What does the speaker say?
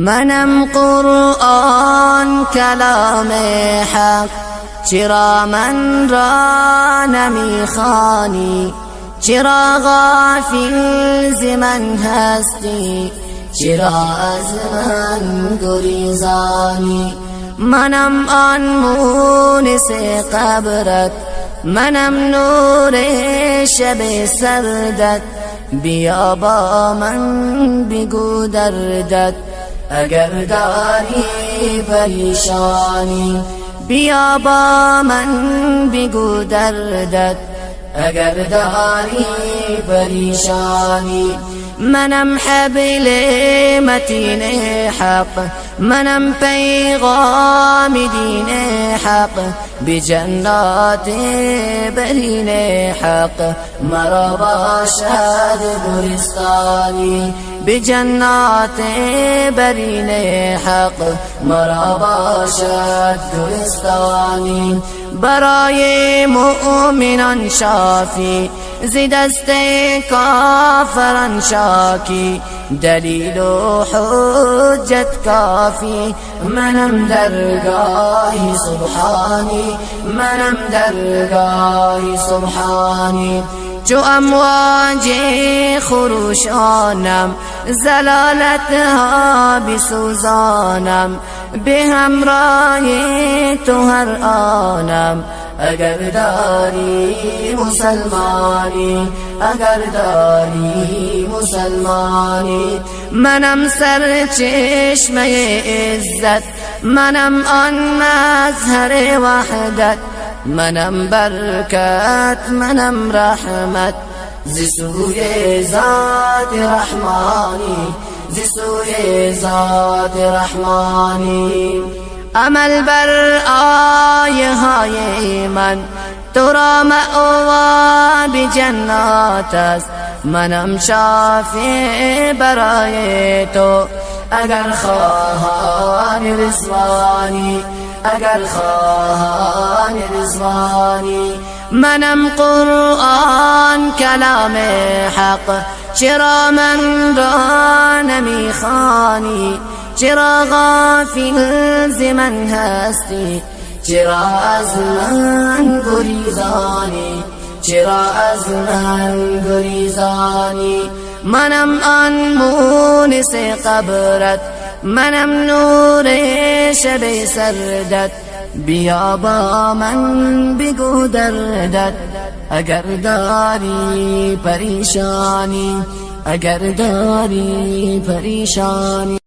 منم قرآن کلام حق، چرا من را نمیخوانی؟ چرا غافل ز من هستی؟ چرا از من گریزانی؟ منم آن مونس قبرت، منم نور شب سردت. بیا با من بگو دردت اگر داری پریشانی. بیا با من بگو دردت اگر داری پریشانی. منم حبل متین حق، منم پیغام دین حق. بجنات برین حق مرا باشد گلستانی. بجنات برین حق مرا باشد گلستانی. برای مؤمنان شافی، ز دست کافران شاکی. دلیل و حجت کافی، منم درگاه سبحانی. منم درگاه سبحانی. چو امواج خروشانم، زلالتها بسوزانم. به همراه تو هر آنم اگر داری مسلمانی. اگر داری مسلمانی. منم سرچشمه عزت، منم آن مظهر وحدت. منم برکت، منم رحمت، ز سوی ذات رحمانی. ز سوی ذات رحمانی. عمل بر آیه های من، تو را مأوا به جنات است. منم شافع برای تو اگر خواهان رضوانی. اگر خواهان رضوانی. منم قرآن کلام حق، چرا من را نمیخوانی؟ چرا غافل ز من هستی؟ چرا از من گریزانی؟ چرا از من گریزانی؟ منم آن مونس قبرت، منم نور شب سردت. بیا با من بگو دردت اگر داری پریشانی. اگر داری پریشانی.